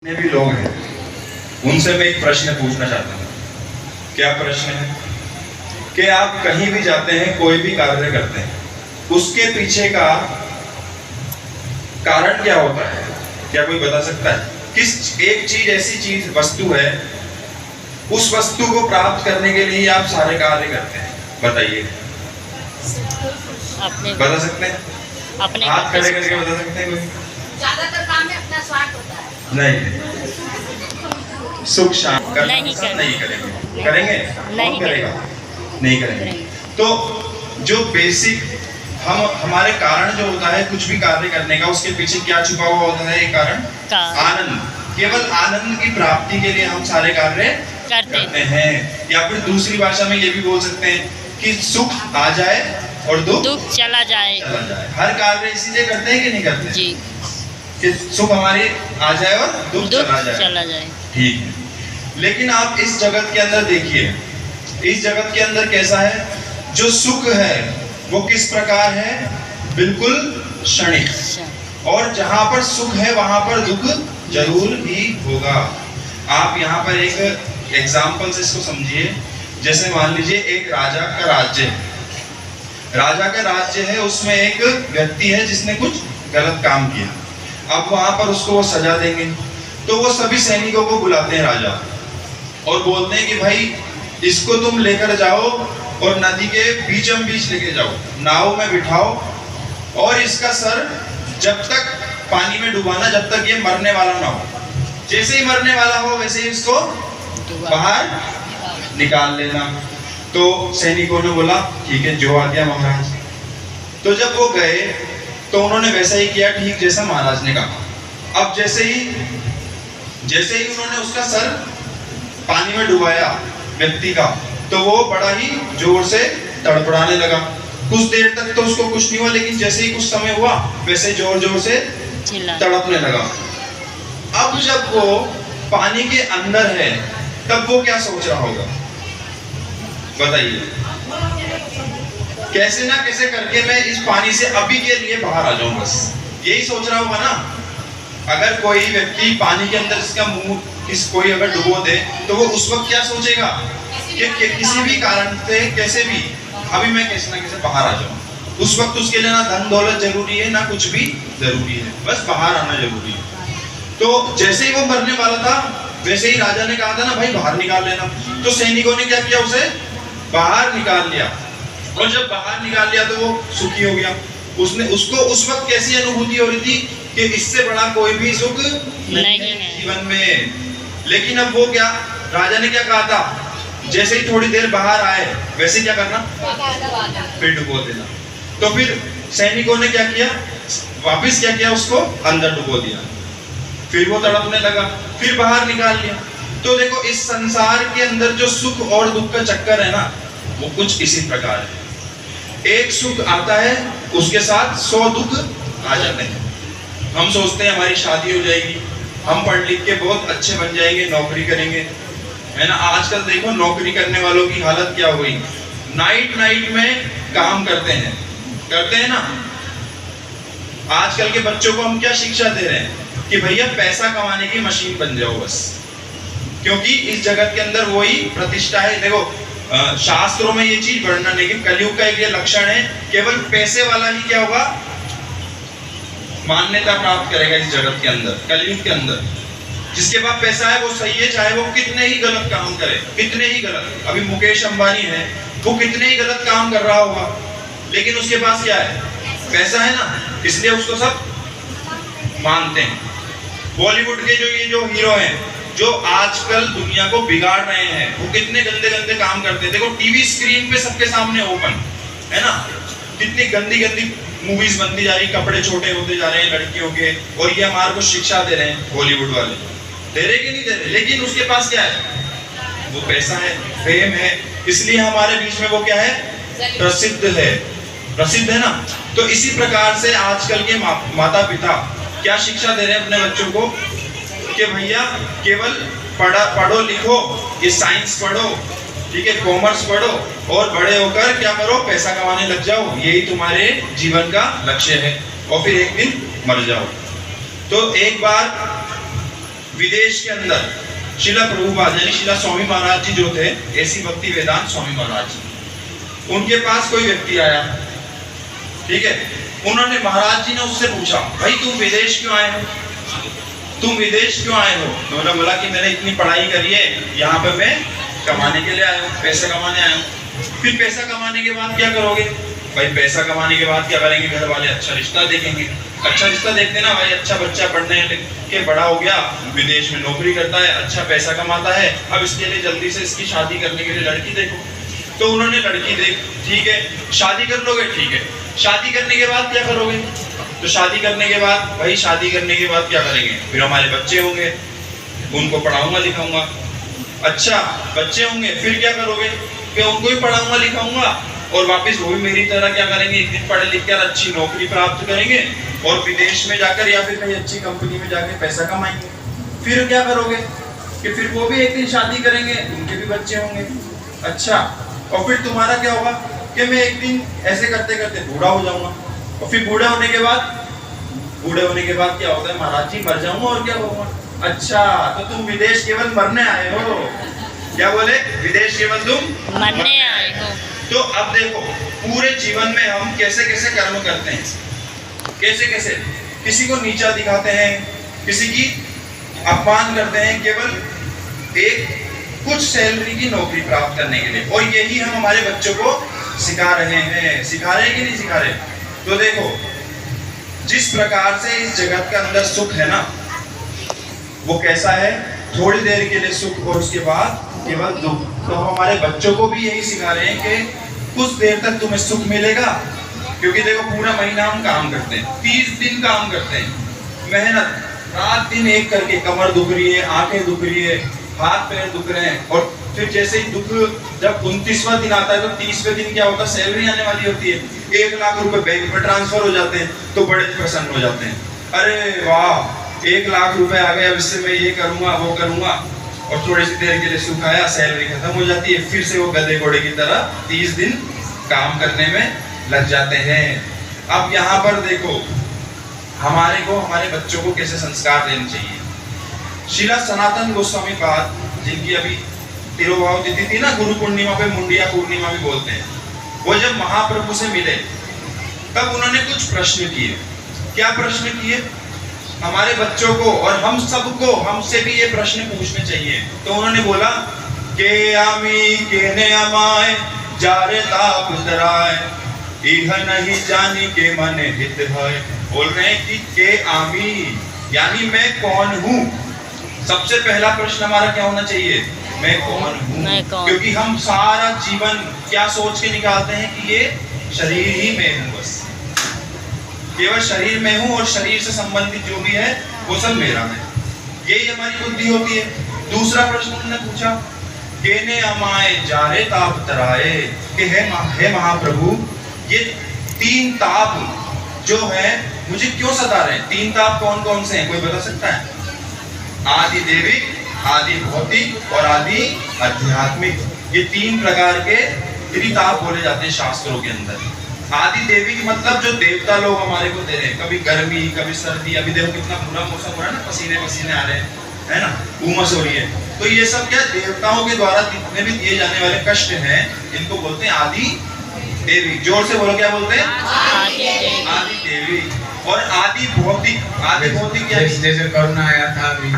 जितने भी लोग हैं उनसे मैं एक प्रश्न पूछना चाहता हूँ। क्या प्रश्न है कि आप कहीं भी जाते हैं, कोई भी कार्य करते हैं, उसके पीछे का कारण क्या होता है? क्या कोई बता सकता है? किस एक चीज, ऐसी चीज, वस्तु है, उस वस्तु को प्राप्त करने के लिए आप सारे कार्य करते हैं? बताइए, बता सकते हैं? अपने हाथ खड़े करके बता सकते हैं? कोई ज्यादातर काम में अपना स्वार्थ होता है। नहीं, सुख शांति करना नहीं करेंगे। करेंगे? नहीं करेगा, नहीं करेंगे। तो जो बेसिक हमारे कारण जो होता है कुछ भी कार्य करने का, उसके पीछे क्या छुपा हुआ होता है? ये कारण आनंद। केवल आनंद की प्राप्ति के लिए हम सारे कार्य करते हैं। या फिर दूसरी भाषा में ये भी बोल सकते हैं कि सुख आ जाए और दुख चला जाए। हर कार्य इसीलिए करते हैं कि नहीं करते जी, कि सुख हमारे आ जाए और दुख चला जाए। ठीक है, लेकिन आप इस जगत के अंदर देखिए, इस जगत के अंदर कैसा है? जो सुख है वो किस प्रकार है? बिल्कुल क्षणिक। और जहां पर सुख है वहां पर दुख जरूर ही होगा। आप यहाँ पर एक एग्जाम्पल से इसको समझिए। जैसे मान लीजिए एक राजा का राज्य है, राजा का राज्य है, उसमें एक व्यक्ति है जिसने कुछ गलत काम किया। अब वहां पर उसको वो सजा देंगे, तो वो सभी सैनिकों को बुलाते हैं राजा और बोलते हैं कि भाई इसको तुम लेकर जाओ और नदी के बीचों बीच लेके जाओ, नाव में बिठाओ और इसका सर जब तक पानी में डुबाना जब तक ये मरने वाला ना हो। जैसे ही मरने वाला हो वैसे ही इसको बाहर निकाल लेना। तो सैनिकों ने बोला ठीक है, जो आ गया महाराज। तो जब वो गए तो उन्होंने वैसा ही किया, ठीक जैसा महाराज ने कहा। अब जैसे ही उन्होंने उसका सर पानी में डुबाया व्यक्ति का, तो वो बड़ा ही जोर से तड़पड़ाने लगा। कुछ देर तक तो उसको कुछ नहीं हुआ, लेकिन जैसे ही कुछ समय हुआ वैसे जोर जोर से तड़पने लगा। अब जब वो पानी के अंदर है तब वो क्या सोच रहा होगा? बताइए, कैसे ना कैसे करके मैं इस पानी से अभी के लिए बाहर आ जाऊं, बस यही सोच रहा होगा ना। अगर कोई व्यक्ति पानी के अंदर इसका मुंह कोई अगर डुबो दे तो वो उस वक्त क्या सोचेगा कि किसी भी कारण से कैसे भी अभी मैं कैसे ना कैसे बाहर आ जाऊं। उस वक्त उसके लिए ना धन दौलत जरूरी है ना कुछ भी जरूरी है, बस बाहर आना जरूरी है। तो जैसे ही वो मरने वाला था वैसे ही राजा ने कहा था ना भाई बाहर निकाल लेना। तो सैनिकों ने क्या किया? उसे बाहर निकाल लिया। और जब बाहर निकाल लिया तो वो सुखी हो गया। उसको उस वक्त कैसी अनुभूति हो रही थी कि इससे बड़ा कोई भी सुख नहीं है जीवन में। लेकिन अब वो क्या, राजा ने क्या कहा था? जैसे ही थोड़ी देर बाहर आए वैसे क्या करना? फिर डुबो देना। तो फिर सैनिकों ने क्या किया? वापस क्या किया? उसको अंदर डुबो दिया। फिर वो तड़पने लगा, फिर बाहर निकाल लिया। तो देखो, इस संसार के अंदर जो सुख और दुख का चक्कर है ना, वो कुछ इसी प्रकार है। एक सुख आता है, उसके साथ 100 दुख आ जाते हैं। हम सोचते हैं हमारी शादी हो जाएगी, हम पढ़ लिख के बहुत अच्छे बन जाएंगे, नौकरी करेंगे, है ना। आजकल देखो नौकरी करने वालों की हालत क्या हुई, नाइट में काम करते हैं ना। आजकल के बच्चों को हम क्या शिक्षा दे रहे हैं कि भैया पैसा कमाने की मशीन बन जाओ बस, क्योंकि इस जगत के अंदर वही प्रतिष्ठा है। देखो शास्त्रों में ये चीज वर्णन है कि कलयुग का एक ये लक्षण है, केवल पैसे वाला ही क्या होगा? मान्यता प्राप्त करेगा इस जगत के अंदर, कलयुग के अंदर। जिसके पास पैसा है वो सही है, चाहे वो कितने ही गलत काम करे, कितने ही गलत। अभी मुकेश अंबानी है, वो कितने ही गलत काम कर रहा होगा, लेकिन उसके पास क्या है? पैसा है ना, इसलिए उसको सब मानते हैं। बॉलीवुड के जो हीरो हैं, जो आजकल दुनिया को बिगाड़ रहे हैं, वो कितने गंदे गंदे काम करते हैं। देखो टीवी स्क्रीन पे सबके सामने ओपन है ना, कितनी गंदी मूवीज बनती जा रही, कपड़े छोटे होते जा रहे हैं लड़कियों के, और ये हमारे को शिक्षा दे रहे हैं बॉलीवुड वाले। दे रहे कि नहीं दे रहे? लेकिन उसके पास क्या है? वो पैसा है, फेम है, इसलिए हमारे बीच में वो क्या है? प्रसिद्ध है ना। तो इसी प्रकार से आजकल के माता पिता क्या शिक्षा दे रहे हैं अपने बच्चों को कि भैया केवल पढ़ो लिखो, ये साइंस पढ़ो, ठीक है, कॉमर्स पढ़ो, और बड़े होकर क्या करो? पैसा कमाने लग जाओ, यही तुम्हारे जीवन का लक्ष्य है, और फिर एक दिन मर जाओ। तो एक बार विदेश के अंदर शिला प्रभुपाद यानी शिला स्वामी महाराज जी जो थे, ऐसी भक्ति वेदांत स्वामी महाराज जी, उनके पास कोई व्यक्ति आया, ठीक है। उन्होंने महाराज जी ने उससे पूछा, भाई तुम विदेश क्यों आए हो, तुम विदेश क्यों आए हो? उन्होंने बोला कि मैंने इतनी पढ़ाई करी है, यहाँ पे मैं कमाने के लिए आया हूँ, पैसे कमाने आया हूँ। फिर पैसा कमाने के बाद क्या करोगे? भाई पैसा कमाने के बाद क्या करेंगे? घर वाले अच्छा रिश्ता देखेंगे। अच्छा रिश्ता देखते ना भाई, अच्छा बच्चा पढ़ने के बड़ा हो गया, विदेश में नौकरी करता है, अच्छा पैसा कमाता है, अब इसके लिए जल्दी से इसकी शादी करने के लिए लड़की देखो। तो उन्होंने लड़की देख, ठीक है शादी कर लोगे, ठीक है। शादी करने के बाद क्या करोगे? तो शादी करने के बाद भाई, शादी करने के बाद क्या करेंगे? फिर हमारे बच्चे होंगे, उनको पढ़ाऊंगा लिखाऊंगा। अच्छा बच्चे होंगे, फिर क्या करोगे? कि उनको ही पढ़ाऊंगा लिखाऊंगा और वापस वो भी मेरी तरह क्या करेंगे? एक दिन पढ़े लिख कर अच्छी नौकरी प्राप्त करेंगे और विदेश में जाकर या फिर कहीं अच्छी कंपनी में जाकर पैसा कमाएंगे। फिर क्या करोगे? कि फिर वो भी एक दिन शादी करेंगे, उनके भी बच्चे होंगे। अच्छा, और फिर तुम्हारा क्या होगा? कि मैं एक दिन ऐसे करते करते बूढ़ा हो जाऊंगा, और फिर बूढ़े होने के बाद क्या होता है महाराज जी? मर जाऊंगा और क्या होगा? अच्छा, तो तुम विदेश केवल मरने आए हो? क्या बोले? विदेश केवल तुम मरने आए हो। तो अब देखो पूरे जीवन में हम कैसे कैसे कर्म करते हैं, कैसे कैसे किसी को नीचा दिखाते हैं, किसी की अपमान करते हैं, केवल एक कुछ सैलरी की नौकरी प्राप्त करने के लिए। और यही हम हमारे बच्चों को सिखा रहे हैं। सिखा रहे हैं कि नहीं सिखा रहे? तो देखो जिस प्रकार से इस जगत के अंदर सुख है ना, वो कैसा है? थोड़ी देर के लिए सुख और उसके बाद केवल दुख। तो हमारे बच्चों को भी यही सिखा रहे हैं कि कुछ देर तक तुम्हें सुख मिलेगा, क्योंकि देखो पूरा महीना हम काम करते हैं, 30 दिन काम करते हैं, मेहनत रात दिन एक करके, कमर दुख रही है, आंखें दुख रही है, हाथ पैर दुख रहे हैं। और फिर जैसे ही दुख जब 29वां दिन आता है तो 30वें दिन क्या होता है? सैलरी आने वाली होती है, 1 लाख रुपए बैंक में ट्रांसफर हो जाते हैं, तो बड़े प्रसन्न हो जाते हैं। अरे वाह 1 लाख रुपए आ गए, अब इससे मैं ये करूंगा वो करूंगा। और थोड़ी सी देर के लिए सुख आया, सैलरी खत्म हो जाती है, फिर से वो गधे घोड़े की तरह 30 दिन काम करने में लग जाते हैं। अब यहाँ पर देखो हमारे बच्चों को कैसे संस्कार देने चाहिए। शिला सनातन गोस्वामी पाद, जिनकी अभी तिरुभाव तिथि थी ना, गुरु पूर्णिमा पे मुंडिया पूर्णिमा भी बोलते हैं, वो जब महाप्रभु से मिले तब उन्होंने कुछ प्रश्न किए। क्या प्रश्न किए? हमारे बच्चों को और हम सबको, हमसे भी ये प्रश्न पूछने चाहिए। तो उन्होंने बोला के आमी केने अमाय जारे ताप उतराय, इह नहीं जानी के मन हित है। बोल रहे हैं कि के आमी यानी मैं कौन हूँ। सबसे पहला प्रश्न हमारा क्या होना चाहिए? मैं कौन हूँ। क्योंकि हम सारा जीवन क्या सोच के निकालते हैं कि ये शरीर ही मैं हूँ, बस केवल शरीर में हूँ और शरीर से संबंधित जो भी है वो सब मेरा है, यही हमारी बुद्धि होती है। दूसरा प्रश्न उन्होंने पूछा केने अमाए जारे ताप तराए, कि हे महाप्रभु ये 3 ताप जो है मुझे क्यों सता रहे हैं? 3 ताप कौन कौन से हैं? कोई बता सकता है? आदि देविक, आदि भौतिक और आदि आध्यात्मिक। ये 3 प्रकार के त्रिताप बोले जाते हैं शास्त्रों के अंदर। आदि देविक मतलब जो देवता लोग हमारे को दे रहे हैं, कभी गर्मी कभी सर्दी, अभी देखो कितना बुरा मौसम हो रहा है ना, पसीने पसीने आ रहे हैं, है ना, उमस हो रही है। तो ये सब क्या देवताओं के द्वारा जितने भी दिए जाने वाले कष्ट हैं, इनको बोलते हैं आदि देवी। जोर से बोलो, क्या बोलते हैं? आदि देवी। और आदि भौतिक, आदि भौतिक क्या? जैसे कोरोना आया था अभी,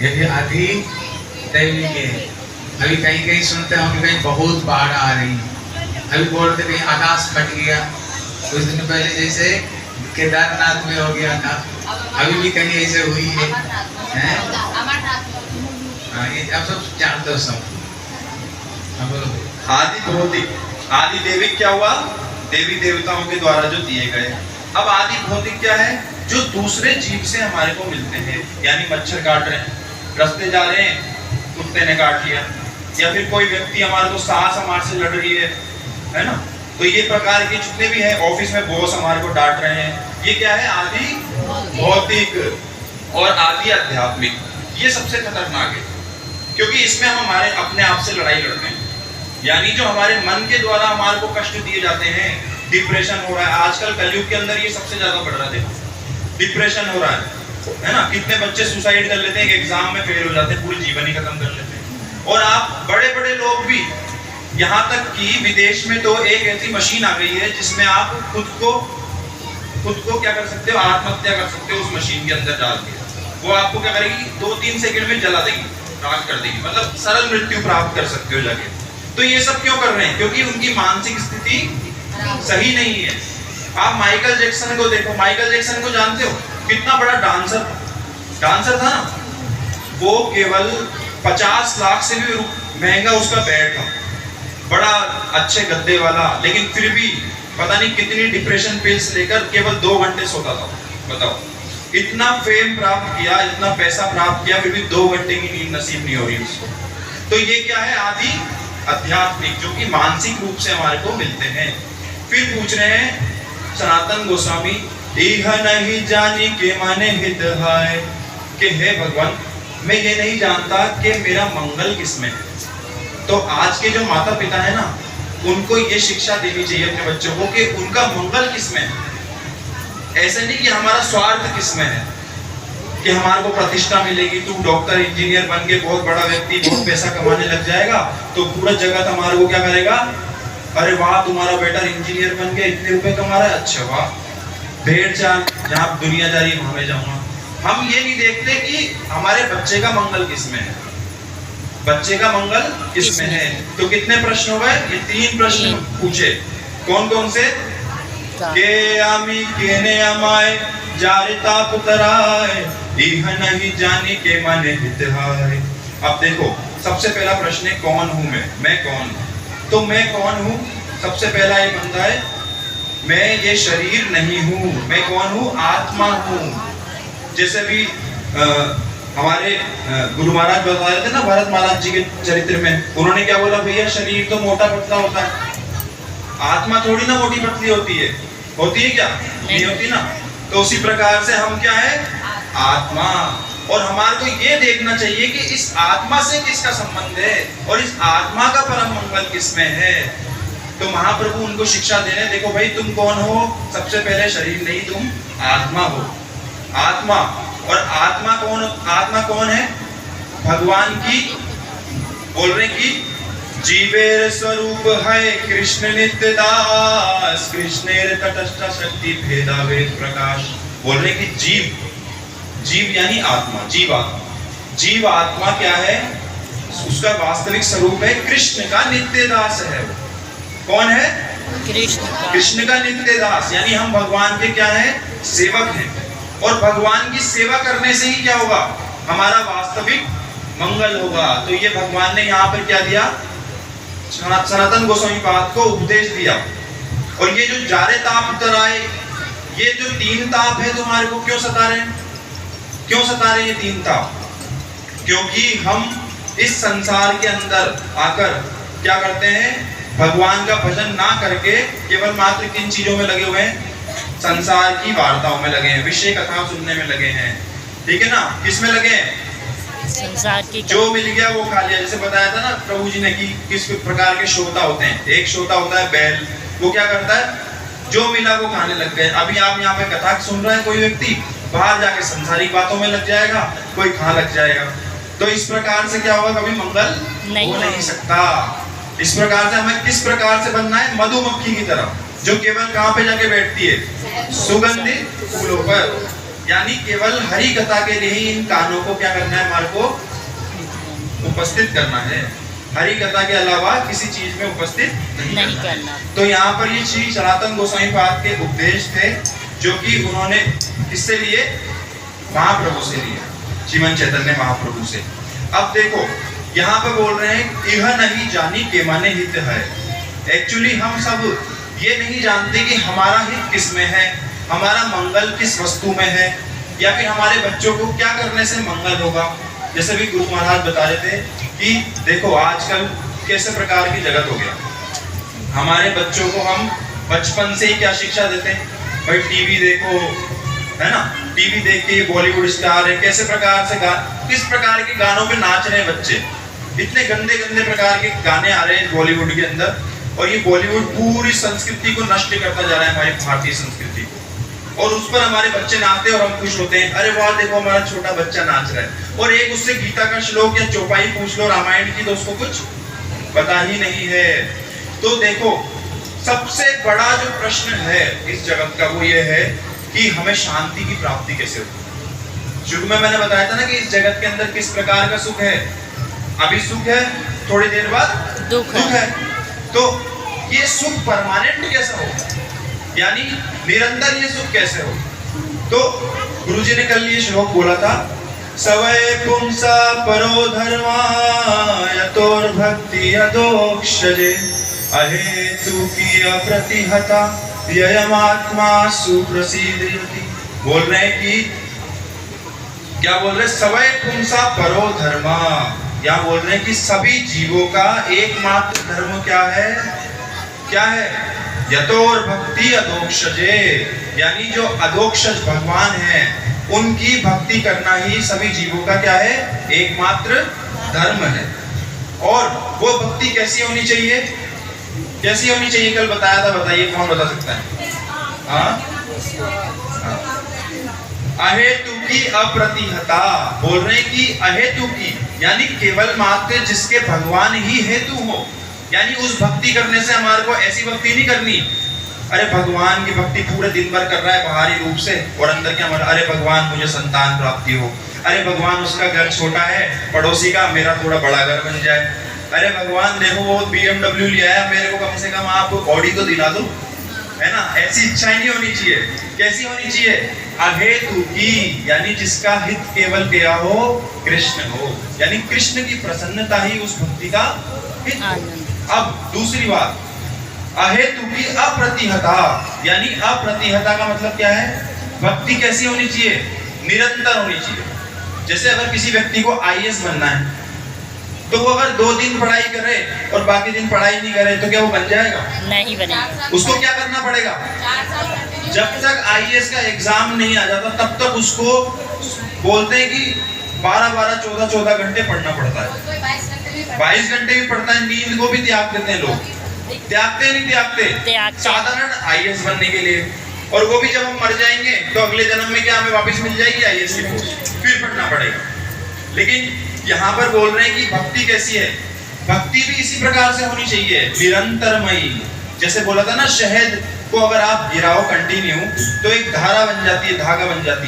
ये भी आदि देवी के। अभी कहीं कहीं सुनते हो कि कहीं बहुत बाढ़ आ रही, अभी बोलते कहीं आकाश फट गया। कुछ दिन पहले जैसे केदारनाथ में हो गया था, अभी भी कहीं ऐसे हुई है, हैं? हाँ, ये आप सब जानते हो सब। आदि भौतिक, आदि देविक क्या हुआ? देवी देवताओं के द्वारा जो दिए गए। अब आदि भौतिक क्या है? जो दूसरे जीव से हमारे को मिलते हैं, यानी मच्छर काट रहे हैं, रास्ते जा रहे हैं कुत्ते ने काट लिया, या फिर कोई व्यक्ति हमारे को सास हमारे से लड़ रही है ना, तो ये प्रकार के जितने भी है, ऑफिस में बॉस हमारे को डांट रहे हैं, ये क्या है? आदि भौतिक। और आदि आध्यात्मिक, ये सबसे खतरनाक है, क्योंकि इसमें हम हमारे अपने आप से लड़ाई लड़ रहे हैं। यानी जो हमारे मन के द्वारा हमारे को कष्ट दिए जाते हैं, डिप्रेशन हो रहा है आजकल कलयुग के अंदर, ये सबसे ज्यादा बढ़ रहा है। डिप्रेशन हो रहा है, है ना। कितने बच्चे सुसाइड कर लेते हैं, एक एग्जाम में फेल हो जाते हैं, पूरी जीवन ही खत्म कर लेते हैं। और आप बड़े बड़े लोग भी, यहाँ तक कि विदेश में तो एक ऐसी मशीन आ गई है जिसमें आप खुद को क्या कर सकते हो, आत्महत्या कर सकते हो उस मशीन के अंदर डाल के। वो आपको क्या करेगी, 2-3 सेकंड में जला देगी, राख कर देगी, मतलब सरल मृत्यु प्राप्त कर सकते हो जाके। तो ये सब क्यों कर रहे हैं? क्योंकि उनकी मानसिक स्थिति सही नहीं है। आप माइकल जैक्सन को देखो, माइकल जैक्सन को जानते हो, कितना बड़ा डांसर था ना। वो केवल 50 लाख से भी महंगा उसका बेड था, बड़ा अच्छे गद्दे वाला, लेकिन फिर भी पता नहीं कितनी डिप्रेशन पिल्स लेकर केवल 2 घंटे सोता था। बताओ, इतना फेम प्राप्त किया, इतना पैसा प्राप्त किया, फिर भी 2 घंटे की नींद नसीब नहीं हो रही उसको। तो ये क्या है? आदि आध्यात्मिक, जो कि मानसिक रूप से हमारे को मिलते हैं। फिर पूछ रहे हैं सनातन गोस्वामी, यह नहीं जानी के माने हित है, कि हे भगवान, मैं ये नहीं जानता कि मेरा मंगल किसमें है। तो आज के जो माता पिता है ना, उनको ये शिक्षा देनी चाहिए अपने बच्चों को कि उनका मंगल किसमें है। ऐसे नहीं कि हमारा स्वार्थ किसमें है, कि हमारे को प्रतिष्ठा मिलेगी, तू डॉक्टर इंजीनियर बन के बहुत बड़ा व्यक्ति, बहुत पैसा कमाने लग जाएगा, तो पूरा जगत हमारे को क्या करेगा, अरे वाह तुम्हारा बेटा इंजीनियर बन के इतने रुपए कमा रहा है, अच्छा वाह, भेड़ चाल, जहाँ दुनियादारी वहां में जाऊंगा। हम ये नहीं देखते कि हमारे बच्चे का मंगल किसमें है, बच्चे का मंगल किसमें है। तो कितने प्रश्न हो गए? ये 3 प्रश्न पूछे। कौन कौन से? के आमी केने अमाय जारिता पुतराय, इह नहीं जानी के माने हित है। अब देखो, सबसे पहला प्रश्न है कौन हूं मैं कौन हूं? तो मैं कौन हूं? सबसे पहला ये बनता है, मैं ये शरीर नहीं हूं। मैं कौन हूं? आत्मा हूं। जैसे भी हमारे गुरु महाराज बता रहे थे ना, भरत महाराज जी के चरित्र में, उन्होंने क्या बोला, भैया शरीर तो मोटा पतला होता है, आत्मा थोड़ी ना मोटी पतली होती है। होती है क्या? नहीं होती ना। तो उसी प्रकार से हम क्या है? आत्मा। और हमारे को ये देखना चाहिए कि इस आत्मा से किसका संबंध है और इस आत्मा का परम मंगल किसमें है। तो महाप्रभु उनको शिक्षा दे रहे, देखो भाई तुम कौन हो? सबसे पहले शरीर नहीं, तुम आत्मा हो। आत्मा। और आत्मा कौन है? भगवान की, बोल रहे कि जीवेर स्वरूप है कृष्ण नित्य दास, कृष्णेर तटस्थ शक्ति भेदा वेद प्रकाश। बोल रहे कि जीव यानी आत्मा, जीव आत्मा क्या है? उसका वास्तविक स्वरूप है कृष्ण का नित्य दास है। वो कौन है? कृष्ण का नित्य दास, यानी हम भगवान के क्या है? सेवक हैं। और भगवान की सेवा करने से ही क्या होगा? हमारा वास्तविक मंगल होगा। तो ये भगवान ने यहाँ पर क्या दिया? सनातन गोस्वामी पाद को उपदेश दिया। और ये जो जारे ताप उतर आए, ये जो 3 ताप है तुम्हारे को क्यों सता रहे हैं? क्यों सता रहे हैं ये 3 ताप? क्योंकि हम इस संसार के अंदर आकर क्या करते हैं? भगवान का भजन ना करके केवल मात्र किन चीजों में लगे हुए हैं? संसार की वार्ताओं में लगे हैं, विषय कथा सुनने में लगे हैं। ठीक है ना? किस में लगे हैं? संसार की, जो मिल गया वो खा लिया। जैसे बताया था ना प्रभु जी ने कि किस प्रकार के श्रोता होते हैं। एक श्रोता होता है बैल, वो क्या करता है? जो मिला वो खाने लग गए। अभी आप यहाँ पे कथा सुन रहे हैं, कोई व्यक्ति बाहर जाके संसारिक बातों में लग जाएगा, कोई खा लग जाएगा। तो इस प्रकार से क्या होगा? कभी मंगल हो नहीं सकता। इस प्रकार से हमें किस प्रकार से बनना है? मधुमक्खी की तरह, जो केवल कहाँ पे जाके बैठती है? सुगंधित फूलों पर। यानी केवल हरि कथा के लिए ही इन कानों को क्या करना है? हमारे को उपस्थित करना है। हरि कथा के अलावा किसी चीज में उपस्थित नहीं करना। तो यहाँ पर ये श्री सनातन गोस्वामी पाद के उपदेश थे, जो कि उन्होंने किससे लिए? महाप्रभु से लिए, श्रीमन चैतन्य महाप्रभु से। अब देखो यहाँ पे बोल रहे हैं, यह नहीं जानी के माने हित है। एक्चुअली हम सब ये नहीं जानते कि हमारा हित किस में है, हमारा मंगल किस वस्तु में है, या फिर हमारे बच्चों को क्या करने से मंगल होगा। जैसे भी गुरु महाराज बता रहे थे कि देखो आजकल कैसे प्रकार की जगत हो गया। हमारे बच्चों को हम बचपन से ही क्या शिक्षा देते हैं? भाई टीवी देखो, है ना? टीवी देख के बॉलीवुड स्टार है, कैसे प्रकार से किस प्रकार के गानों पे नाच रहे हैं बच्चे। इतने गंदे गंदे प्रकार के गाने आ रहे हैं बॉलीवुड के अंदर, और ये बॉलीवुड पूरी संस्कृति को नष्ट करता जा रहा है, हमारी भारतीय संस्कृति को। और उस पर हमारे बच्चे नाचते हैं और हम खुश होते हैं, अरे वाह देखो हमारा छोटा बच्चा नाच रहा है। और एक उससे गीता का श्लोक या चौपाई पूछ लो रामायण की तो उसको कुछ पता ही नहीं है। तो देखो सबसे बड़ा जो प्रश्न है इस जगत का वो ये है कि हमें शांति की प्राप्ति कैसे हो। शुरू में मैंने बताया था ना कि इस जगत के अंदर किस प्रकार का सुख है, अभी सुख है, थोड़ी देर बाद दुख है। तो ये सुख परमानेंट कैसा हो, यानी निरंतर ये सुख कैसे हो। तो गुरुजी ने कल ये श्लोक बोला था, सवै पुंसा परो धर्मा यतोर भक्ति अदोक्षजे अहेतु की अप्रतिहता ययमात्मा सुप्रसिद्धि। बोल रहे हैं कि क्या बोल रहे, सवै पुंसा परो धर्मा, या बोल रहे हैं कि सभी जीवों का एकमात्र धर्म क्या है, क्या है, यतोर भक्ति अदोक्षजे, यानी जो अदोक्षज भगवान है उनकी भक्ति करना ही सभी जीवों का क्या है, एकमात्र धर्म है। और वो भक्ति कैसी होनी चाहिए, कैसी होनी चाहिए कल बताया था, बताइए कौन बता सकता है। अहेतु की अप्रतिहता, बोल रहे हैं कि अहेतु की यानी केवल मात्र जिसके भगवान ही हेतु हो, यानी उस भक्ति करने से हमारे को ऐसी भक्ति नहीं करनी, अरे भगवान की भक्ति पूरे दिन भर कर रहा है बाहरी रूप से और अंदर क्या हमारा, अरे भगवान मुझे संतान प्राप्ति हो, अरे भगवान उसका घर छोटा है पड़ोसी का, मेरा थोड़ा बड़ा घर बन जाए, अरे भगवान देखो वो BMW ले आया, मेरे को कम से कम आप ऑडी तो दिला दो, है ना। ऐसी इच्छाएं नहीं होनी चाहिए। कैसी होनी चाहिए, अहेतु की, यानी जिसका हित केवल क्या हो, कृष्ण हो, यानी कृष्ण की प्रसन्नता ही उस भक्ति का हित हो। अब दूसरी बात, अहेतु की अप्रतिहता, यानी अप्रतिहता का मतलब क्या है, भक्ति कैसी होनी चाहिए, निरंतर होनी चाहिए। जैसे अगर किसी व्यक्ति को IAS बनना है तो वो अगर 2 दिन पढ़ाई करे और बाकी दिन पढ़ाई नहीं करे तो क्या वो बन जाएगा, नहीं बनेगा। उसको क्या करना पड़ेगा, जब तक IAS का एग्जाम नहीं आ जाता तब तक उसको बोलते हैं कि 12-12, 14-14 घंटे पढ़ना पड़ता है, 22 घंटे भी पढ़ता है, नींद को भी त्याग देते हैं लोग, त्यागते नहीं त्यागते साधारण IAS बनने के लिए। और वो भी जब हम मर जाएंगे तो अगले जन्म में क्या हमें वापस मिल जाएगी IAS की पोस्ट, फिर पढ़ना पड़ेगा। लेकिन यहाँ पर बोल रहे हैं कि भक्ति कैसी है, भक्ति भी इसी प्रकार से होनी चाहिए, निरंतरमयी। जैसे बोला था ना, शहद को अगर आप गिराओ कंटिन्यू तो एक धारा बन जाती है, धागा बन जाती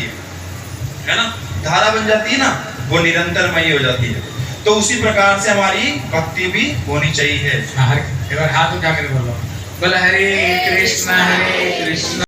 है ना, धारा बन जाती है ना, वो निरंतरमयी हो जाती है। तो उसी प्रकार से हमारी भक्ति भी होनी चाहिए। एक बार हाथ उठा कर बोलो, बोला हरे कृष्ण